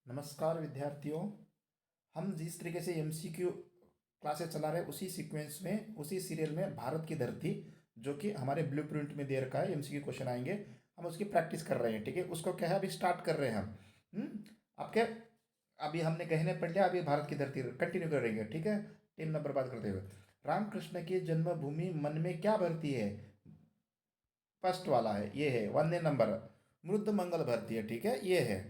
नमस्कार विद्यार्थियों। हम जिस तरीके से एमसीक्यू क्लासेस चला रहे हैं उसी सीक्वेंस में उसी सीरियल में भारत की धरती जो कि हमारे ब्लूप्रिंट में दे रखा है, एमसीक्यू क्वेश्चन आएंगे, हम उसकी प्रैक्टिस कर रहे हैं। ठीक है, उसको क्या है, अभी स्टार्ट कर रहे हैं हम। आपके अभी हमने कहने पढ़ लिया, अभी भारत की धरती कंटिन्यू करेंगे। ठीक है, 3 नंबर बात करते हुए, रामकृष्ण की जन्मभूमि मन में क्या भरती है? फर्स्ट वाला है, ये है 1 नंबर, मृद मंगल भरती है। ठीक है, ये है।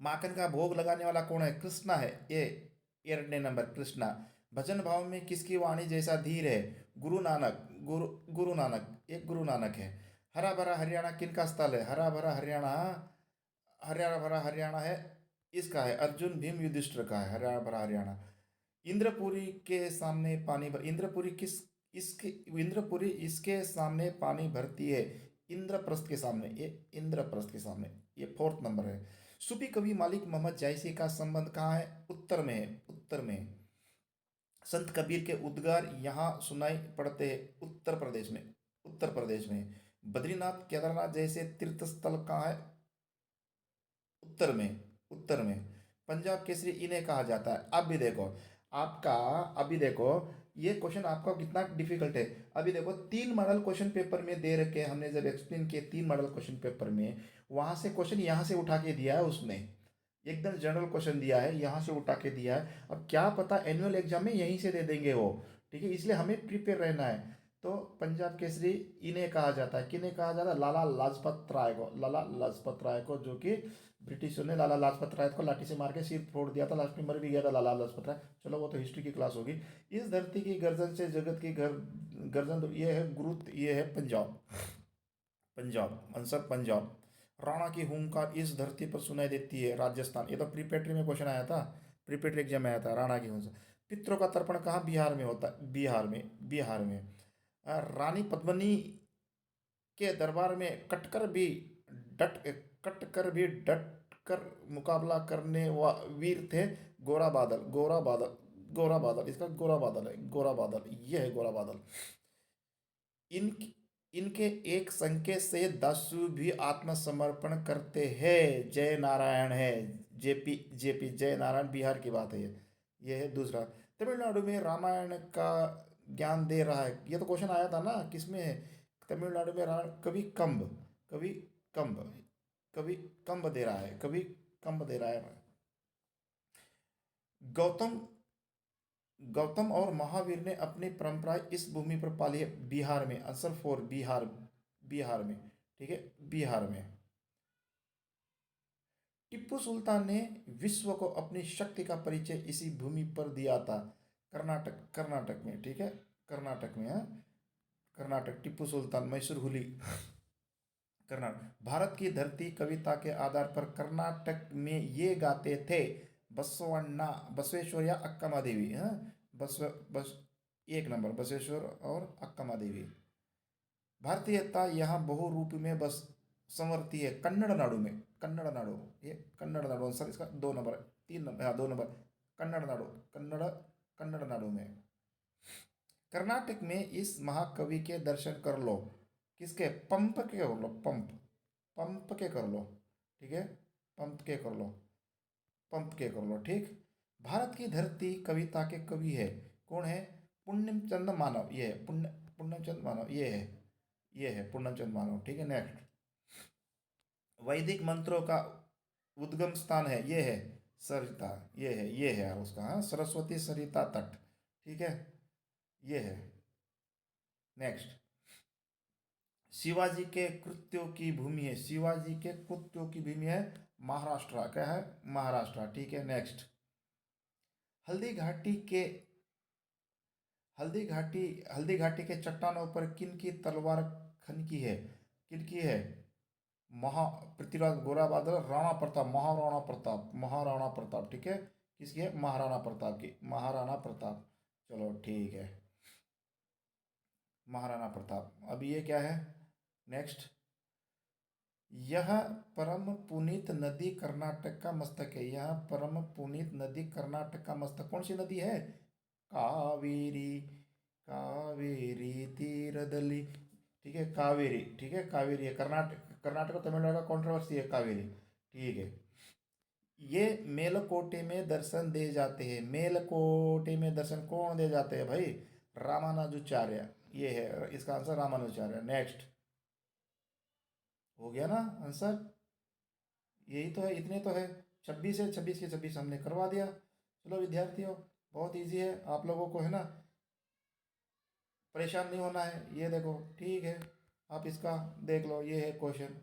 माखन का भोग लगाने वाला कौन है? कृष्णा है, ये 2 नंबर कृष्णा। भजन भाव में किसकी वाणी जैसा धीर है? गुरु नानक, गुरु नानक, एक गुरु नानक है। हरा भरा हरियाणा किनका स्थल है? हरा भरा हरियाणा, हरियाणा भरा हरियाणा है, इसका है, अर्जुन भीम युधिष्ठिर का है हरा भरा हरियाणा। इंद्रपुरी के सामने पानी भर, इंद्रपुरी किस, इसके, इंद्रपुरी इसके सामने पानी भरती है? इंद्रप्रस्थ के सामने, ये इंद्रप्रस्थ के सामने, ये 4 नंबर है। सूफी कवि मालिक मोहम्मद जायसी का संबंध कहाँ है? उत्तर में है, उत्तर में। संत कबीर के उद्गार यहाँ सुनाई पड़ते हैं, उत्तर प्रदेश में, उत्तर प्रदेश में। बद्रीनाथ केदारनाथ जैसे तीर्थ स्थल कहाँ है? उत्तर में, उत्तर में। पंजाब केसरी इन्हें कहा जाता है। अब भी देखो आपका, अभी देखो ये क्वेश्चन आपका कितना डिफिकल्ट है। अभी देखो 3 मॉडल क्वेश्चन पेपर में दे रखे हैं, हमने जब एक्सप्लेन किए 3 मॉडल क्वेश्चन पेपर में, वहां से क्वेश्चन यहाँ से उठा के दिया है उसने, एकदम जनरल क्वेश्चन दिया है, यहाँ से उठा के दिया है। अब क्या पता एनुअल एग्जाम में यहीं से दे देंगे वो। ठीक है, इसलिए हमें प्रिपेयर रहना है। तो पंजाब केसरी इन्हें कहा जाता है, किन्हें कहा जाता है? लाला लाजपत राय को, लाला लाजपत राय को, जो कि ब्रिटिशों ने लाला लाजपत राय को लाठी से मार के सिर फोड़ दिया था, लास्ट में मर भी गया था लाला लाजपत राय। चलो वो तो हिस्ट्री की क्लास होगी। इस धरती की गर्जन से जगत की गर्जन, तो ये है गुरु, ये है पंजाब, पंजाब आंसर पंजाब। राणा की हुंकार इस धरती पर सुनाई देती है, राजस्थान। ये तो प्रीपेट्री में क्वेश्चन आया था, प्रीपेट्री एग्जाम में आया था, राणा की हुंकार। पितरों का तर्पण कहाँ? बिहार में होता है, बिहार में, बिहार में। रानी पद्मिनी के दरबार में डट कटकर भी डट कर मुकाबला करने वा वीर थे गोरा बादल, गोरा बादल, गोरा बादल, इसका गोरा बादल है, गोरा बादल, ये है गोरा बादल। इन इनके एक संकेत से दासू भी आत्मसमर्पण करते हैं। जय नारायण है, जेपी, जेपी जय नारायण, बिहार की बात है ये है दूसरा। तमिलनाडु में रामायण का ज्ञान दे रहा है, ये तो क्वेश्चन आया था ना, किसमें है? तमिलनाडु में रामायण, कवि कंब, कवि कंब, कवि कंब दे रहा है, कवि कंब दे रहा है। गौतम, गौतम और महावीर ने अपनी परंपराएं इस भूमि पर पाली है, बिहार में, आंसर 4 बिहार, बिहार में। ठीक है, बिहार में। टिप्पू सुल्तान ने विश्व को अपनी शक्ति का परिचय इसी भूमि पर दिया था, कर्नाटक, कर्नाटक में। ठीक है, कर्नाटक में है, कर्नाटक, टिप्पू सुल्तान, मैसूर हुली, कर्नाटक। भारत की धरती कविता के आधार पर कर्नाटक में ये गाते थे, बसवण्णा, बसवेश्वर या अक्कमा देवी, हाँ, बस 1 नंबर बसवेश्वर और अक्कमा देवी। भारतीयता यहाँ बहुरूप में बस संवरती है, कन्नड़ नाडु में, कन्नड़ नाडु, ये कन्नड़ नाडु आंसर इसका 2 नंबर, 3 नंबर, हाँ 2 नंबर, कन्नड़ नाडु, कन्नड़, कन्नड़ नाडु में। कर्नाटक में इस महाकवि के दर्शन कर लो, किसके? पंप के कर लो, पंप, पंप के कर लो। ठीक है, पंप के कर लो, पंप के कर लो। ठीक। भारत की धरती कविता के कवि है, कौन है? पुण्यचंद मानव, ये है पुण्यचंद मानव, ये है, ये है पूर्णचंद मानव। ठीक है, नेक्स्ट। वैदिक मंत्रों का उद्गम स्थान है, ये है सरिता, ये है उसका, हाँ, सरस्वती सरिता तट। ठीक है, ये है। नेक्स्ट। शिवाजी के कृत्यों की भूमि है, शिवाजी के कृत्यों की भूमि है महाराष्ट्र, क्या है? महाराष्ट्र। ठीक है, नेक्स्ट। हल्दी घाटी के, हल्दी घाटी, हल्दी घाटी के चट्टानों पर किन की तलवार खनकी है? किन की है? महा, पृथ्वीराज, गोरा बादल, राणा प्रताप, महाराणा प्रताप, महाराणा प्रताप। ठीक है, किसकी है? महाराणा प्रताप की, महाराणा प्रताप। चलो ठीक है, महाराणा प्रताप। अब ये क्या है? नेक्स्ट। यह परम पुनीत नदी कर्नाटक का मस्तक है, यह परम पुनीत नदी कर्नाटक का मस्तक कौन सी नदी है? कावेरी, कावेरी तीरदली। ठीक है, कावेरी, ठीक है, कावेरी है, कर्नाटक, कर्नाटक और तमिलनाडु का कंट्रोवर्सी है, कावेरी। ठीक है, ये मेलकोटे में दर्शन दे जाते हैं। मेलकोटे में दर्शन कौन दे जाते हैं भाई? रामानुजाचार्य। ये है इसका आंसर, रामानुजाचार्य। नेक्स्ट हो गया ना आंसर? यही तो है, इतने तो है। 26 है, 26 के 26 हमने करवा दिया। चलो विद्यार्थियों, बहुत इजी है, आप लोगों को है ना परेशान नहीं होना है। ये देखो, ठीक है, आप इसका देख लो, ये है क्वेश्चन,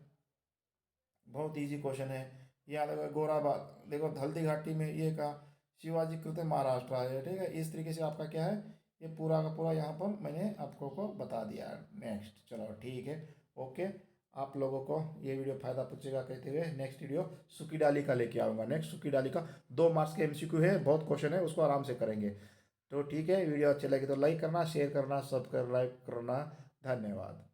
बहुत इजी क्वेश्चन है। यहाँ देखो गोराबाद, देखो हल्दी घाटी में ये कहा, शिवाजी कृत महाराष्ट्र है, ठीक है। इस तरीके से आपका क्या है, ये पूरा का पूरा यहाँ पर मैंने आपको को बता दिया। नेक्स्ट, चलो ठीक है, ओके। आप लोगों को ये वीडियो फायदा पहुंचेगा कहते हुए नेक्स्ट वीडियो सुकी डाली का लेके आऊँगा। नेक्स्ट सुकी डाली का 2 मार्क्स के एमसीक्यू है, बहुत क्वेश्चन है, उसको आराम से करेंगे। तो ठीक है, वीडियो अच्छी लगी तो लाइक करना, शेयर करना, सब्सक्राइब करना। धन्यवाद।